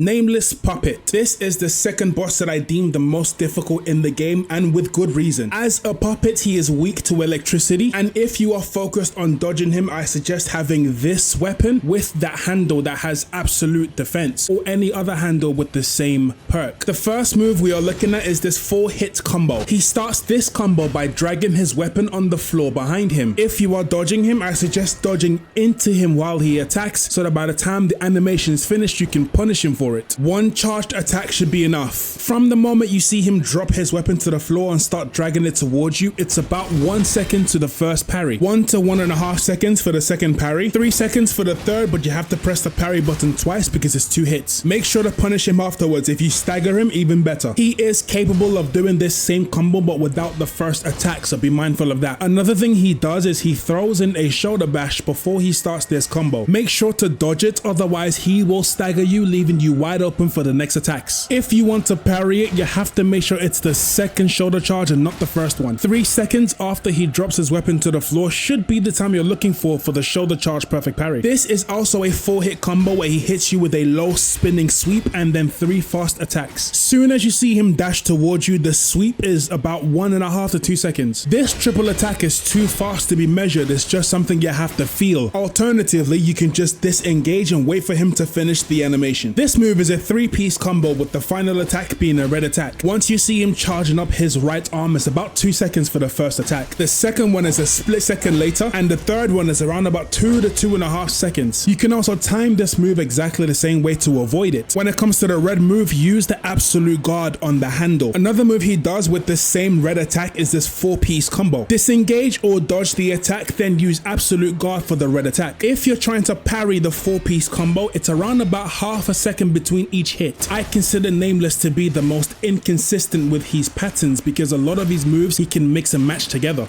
Nameless Puppet. This is the second boss that I deem the most difficult in the game, and with good reason. As a puppet, he is weak to electricity, and if you are focused on dodging him, I suggest having this weapon with that handle that has absolute defense, or any other handle with the same perk. The first move we are looking at is this 4-hit combo. He starts this combo by dragging his weapon on the floor behind him. If you are dodging him, I suggest dodging into him while he attacks, so that by the time the animation is finished, you can punish him for it. One charged attack should be enough. From the moment you see him drop his weapon to the floor and start dragging it towards you, it's about 1 second to the first parry, 1 to 1.5 seconds for the second parry, 3 seconds for the third, but you have to press the parry button twice because it's 2 hits. Make sure to punish him afterwards. If you stagger him, even better. He is capable of doing this same combo but without the first attack, so be mindful of that. Another thing he does is he throws in a shoulder bash before he starts this combo. Make sure to dodge it, otherwise he will stagger you, leaving you wide open for the next attacks. If you want to parry it, you have to make sure it's the second shoulder charge and not the first one. 3 seconds after he drops his weapon to the floor should be the time you're looking for the shoulder charge perfect parry. This is also a 4-hit combo where he hits you with a low spinning sweep and then 3 fast attacks. Soon as you see him dash towards you, the sweep is about 1.5 to 2 seconds. This triple attack is too fast to be measured, it's just something you have to feel. Alternatively, you can just disengage and wait for him to finish the animation. This move is a 3-piece combo with the final attack being a red attack. Once you see him charging up his right arm, it's about 2 seconds for the first attack. The second one is a split second later, and the third one is around about 2 to 2.5 seconds. You can also time this move exactly the same way to avoid it. When it comes to the red move, use the absolute guard on the handle. Another move he does with the same red attack is this 4-piece combo. Disengage or dodge the attack, then use absolute guard for the red attack. If you're trying to parry the 4-piece combo, it's around about half a second between each hit. I consider Nameless to be the most inconsistent with his patterns because a lot of his moves he can mix and match together.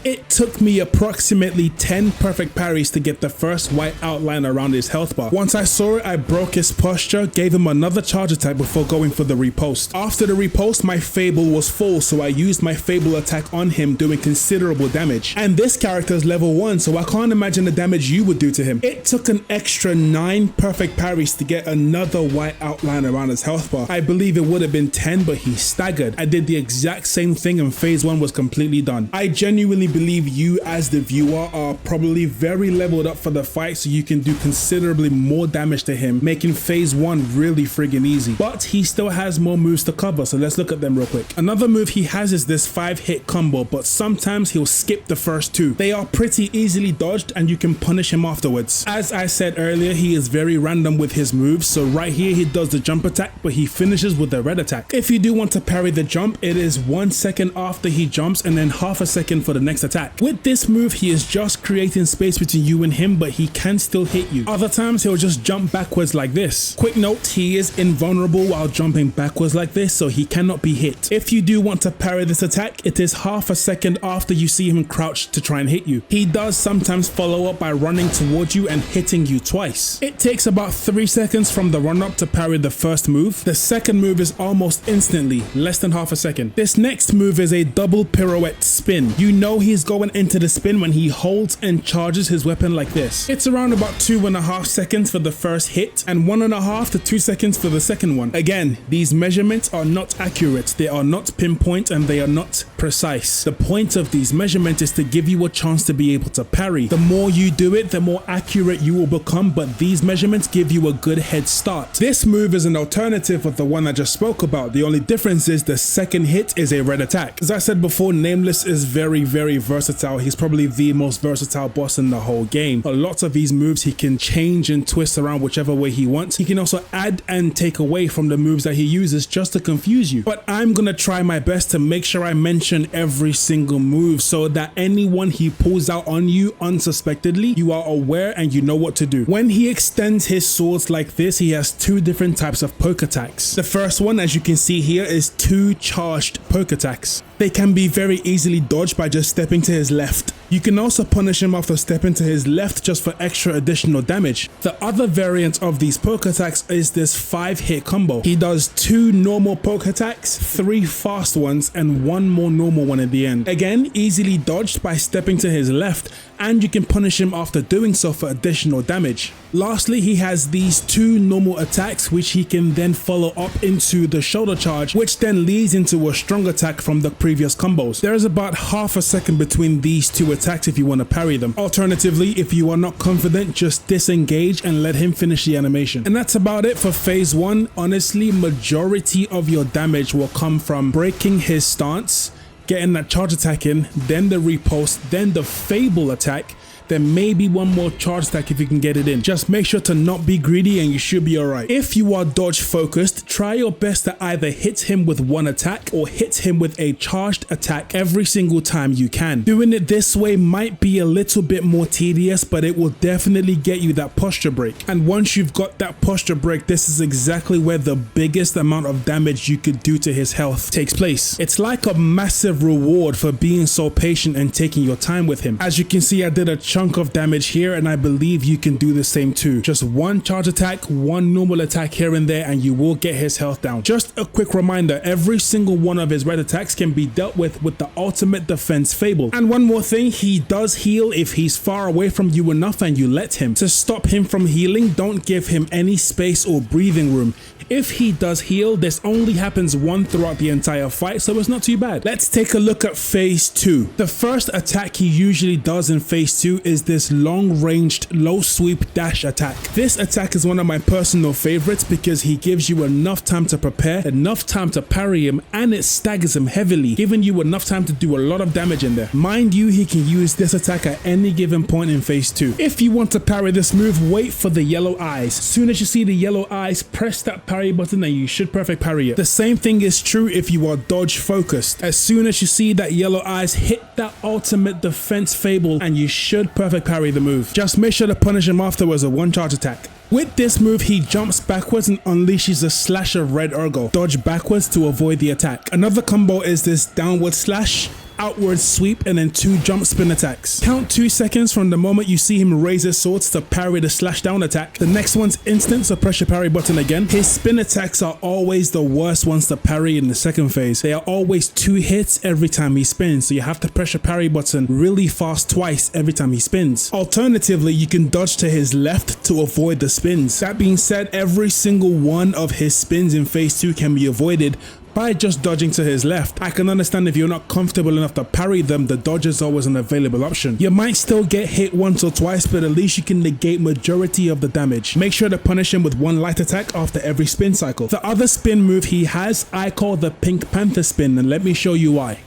It took me approximately 10 perfect parries to get the first white outline around his health bar. Once I saw it, I broke his posture, gave him another charge attack before going for the riposte. After the riposte, my Fable was full, so I used my Fable attack on him, doing considerable damage. And this character is level 1, so I can't imagine the damage you would do to him. It took an extra 9 perfect parries to get another white outline around his health bar. I believe it would have been 10, but he staggered. I did the exact same thing and phase 1 was completely done. I genuinely believe you as the viewer are probably very leveled up for the fight, so you can do considerably more damage to him, making phase 1 really friggin' easy. But he still has more moves to cover, so let's look at them real quick. Another move he has is this 5-hit combo, but sometimes he'll skip the first 2. They are pretty easily dodged and you can punish him afterwards. As I said earlier, he is very random with his moves, so right here he does the jump attack, but he finishes with the red attack. If you do want to parry the jump, it is 1 second after he jumps and then half a second for the next attack. With this move, he is just creating space between you and him, but he can still hit you. Other times, he'll just jump backwards like this. Quick note, he is invulnerable while jumping backwards like this, so he cannot be hit. If you do want to parry this attack, it is half a second after you see him crouch to try and hit you. He does sometimes follow up by running towards you and hitting you twice. It takes about 3 seconds from the run up to parry the first move. The second move is almost instantly, less than half a second. This next move is a double pirouette spin. You know he's going into the spin when he holds and charges his weapon like this. It's around about 2.5 seconds for the first hit and 1.5 to 2 seconds for the second one. Again, these measurements are not accurate, they are not pinpoint, and they are not precise. The point of these measurements is to give you a chance to be able to parry. The more you do it, the more accurate you will become, but these measurements give you a good head start. This move is an alternative of the one I just spoke about. The only difference is the second hit is a red attack. As I said before, Nameless is very versatile. He's probably the most versatile boss in the whole game. A lot of these moves he can change and twist around whichever way he wants. He can also add and take away from the moves that he uses just to confuse you. But I'm gonna try my best to make sure I mention every single move so that anyone he pulls out on you unsuspectedly, you are aware and you know what to do. When he extends his swords like this, he has 2 different types of poke attacks. The first one, as you can see here, is 2 charged poke attacks. They can be very easily dodged by just stepping to his left. You can also punish him after stepping to his left just for extra additional damage. The other variant of these poke attacks is this 5-hit combo. He does 2 normal poke attacks, 3 fast ones, and 1 more normal one at the end. Again, easily dodged by stepping to his left, and you can punish him after doing so for additional damage. Lastly, he has these 2 normal attacks which he can then follow up into the shoulder charge, which then leads into a strong attack from the previous combos. There is about half a second between these 2 attacks if you want to parry them. Alternatively, if you are not confident, just disengage and let him finish the animation. And that's about it for phase 1. Honestly, majority of your damage will come from breaking his stance, getting that charge attack in, then the riposte, then the Fable attack, then maybe one more charge attack if you can get it in. Just make sure to not be greedy and you should be alright. If you are dodge focused, try your best to either hit him with 1 attack or hit him with a charged attack every single time you can. Doing it this way might be a little bit more tedious, but it will definitely get you that posture break. And once you've got that posture break, this is exactly where the biggest amount of damage you could do to his health takes place. It's like a massive reward for being so patient and taking your time with him. As you can see, I did a chunk of damage here, and I believe you can do the same too. Just 1 charge attack, 1 normal attack here and there, and you will get his health down. Just a quick reminder, every single one of his red attacks can be dealt with the ultimate defense Fable. And one more thing, he does heal if he's far away from you enough and you let him. To stop him from healing, don't give him any space or breathing room. If he does heal, this only happens 1 throughout the entire fight, so it's not too bad. Let's take a look at phase 2. The first attack he usually does in phase 2 is this long-ranged low sweep dash attack. This attack is one of my personal favorites because he gives you enough time to prepare, enough time to parry him, and it staggers him heavily, giving you enough time to do a lot of damage in there. Mind you, he can use this attack at any given point in phase 2. If you want to parry this move, wait for the yellow eyes. As soon as you see the yellow eyes, press that parry button and you should perfect parry it. The same thing is true if you are dodge focused. As soon as you see that yellow eyes, hit that ultimate defense Fable and you should perfect parry the move. Just make sure to punish him afterwards with 1 charge attack. With this move, he jumps backwards and unleashes a slash of red ergo. Dodge backwards to avoid the attack. Another combo is this downward slash, outward sweep, and then 2 jump spin attacks. Count 2 seconds from the moment you see him raise his swords to parry the slash down attack. The next one's instant, so press your parry button again. His spin attacks are always the worst ones to parry in the second phase. They are always 2 hits every time he spins, so you have to press your parry button really fast twice every time he spins. Alternatively, you can dodge to his left to avoid the spins. That being said, every single one of his spins in phase 2 can be avoided by just dodging to his left. I can understand if you're not comfortable enough to parry them, the dodge is always an available option. You might still get hit once or twice, but at least you can negate majority of the damage. Make sure to punish him with 1 light attack after every spin cycle. The other spin move he has, I call the Pink Panther spin, and let me show you why.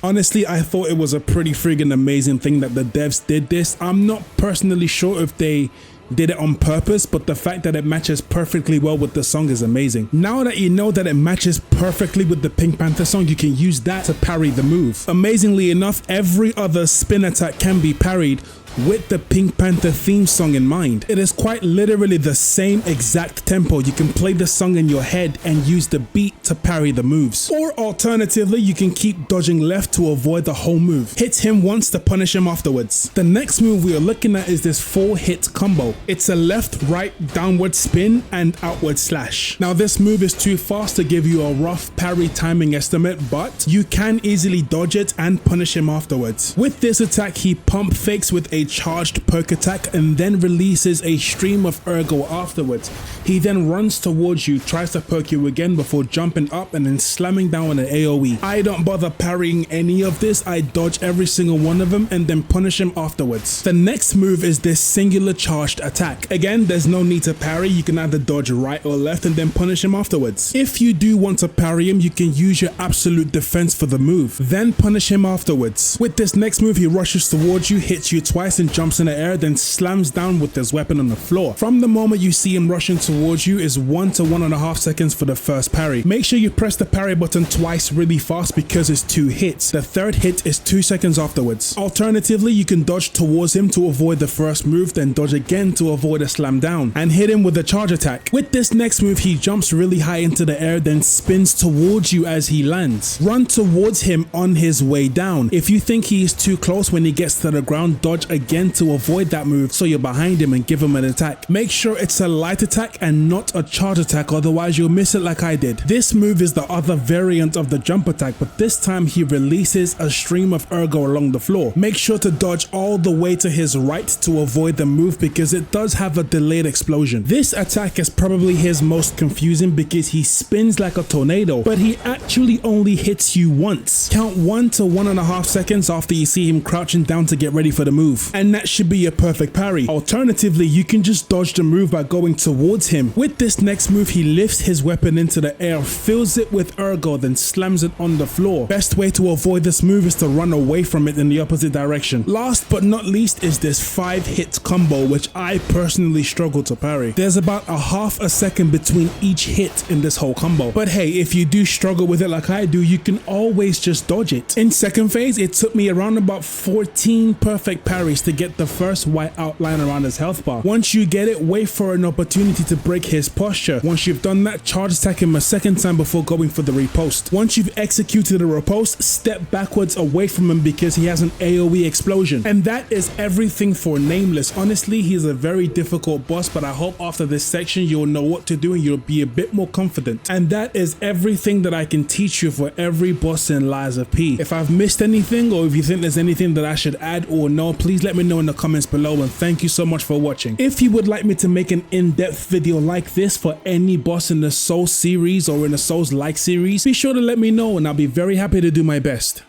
Honestly, I thought it was a pretty friggin' amazing thing that the devs did this. I'm not personally sure if they did it on purpose, but the fact that it matches perfectly well with the song is amazing. Now that you know that it matches perfectly with the Pink Panther song, you can use that to parry the move. Amazingly enough, every other spin attack can be parried with the Pink Panther theme song in mind. It is quite literally the same exact tempo. You can play the song in your head and use the beat to parry the moves. Or alternatively, you can keep dodging left to avoid the whole move. Hit him once to punish him afterwards. The next move we are looking at is this 4-hit combo. It's a left, right, downward spin and outward slash. Now this move is too fast to give you a rough parry timing estimate, but you can easily dodge it and punish him afterwards. With this attack, he pump fakes with a charged poke attack and then releases a stream of ergo afterwards. He then runs towards you, tries to poke you again before jumping up and then slamming down an AoE. I don't bother parrying any of this. I dodge every single one of them and then punish him afterwards. The next move is this singular charged attack. Again, there's no need to parry. You can either dodge right or left and then punish him afterwards. If you do want to parry him, you can use your absolute defense for the move, then punish him afterwards. With this next move, he rushes towards you, hits you twice twice and jumps in the air, then slams down with his weapon on the floor. From the moment you see him rushing towards you is 1 to 1.5 seconds for the first parry. Make sure you press the parry button twice really fast because it's 2 hits. The third hit is 2 seconds afterwards. Alternatively, you can dodge towards him to avoid the first move, then dodge again to avoid a slam down, and hit him with a charge attack. With this next move, he jumps really high into the air, then spins towards you as he lands. Run towards him on his way down. If you think he is too close when he gets to the ground, dodge again to avoid that move so you're behind him and give him an attack. Make sure it's a light attack and not a charge attack, otherwise you'll miss it like I did. This move is the other variant of the jump attack, but this time he releases a stream of ergo along the floor. Make sure to dodge all the way to his right to avoid the move because it does have a delayed explosion. This attack is probably his most confusing because he spins like a tornado, but he actually only hits you once. Count 1 to 1.5 seconds after you see him crouching down to get ready for the move, and that should be a perfect parry. Alternatively, you can just dodge the move by going towards him. With this next move, he lifts his weapon into the air, fills it with ergo, then slams it on the floor. Best way to avoid this move is to run away from it in the opposite direction. Last but not least is this 5-hit combo, which I personally struggle to parry. There's about a half a second between each hit in this whole combo, but hey, if you do struggle with it like I do, you can always just dodge it. In second phase, it took me around about 14 perfect parries to get the first white outline around his health bar. Once you get it, wait for an opportunity to break his posture. Once you've done that, charge attack him a second time before going for the riposte. Once you've executed a riposte, step backwards away from him because he has an AoE explosion. And that is everything for Nameless. Honestly, he's a very difficult boss, but I hope after this section you'll know what to do and you'll be a bit more confident. And that is everything that I can teach you for every boss in Lies of P. If I've missed anything, or if you think there's anything that I should add or know, please let me know in the comments below, and thank you so much for watching. If you would like me to make an in-depth video like this for any boss in the Souls series or in the Souls-like series, be sure to let me know and I'll be very happy to do my best.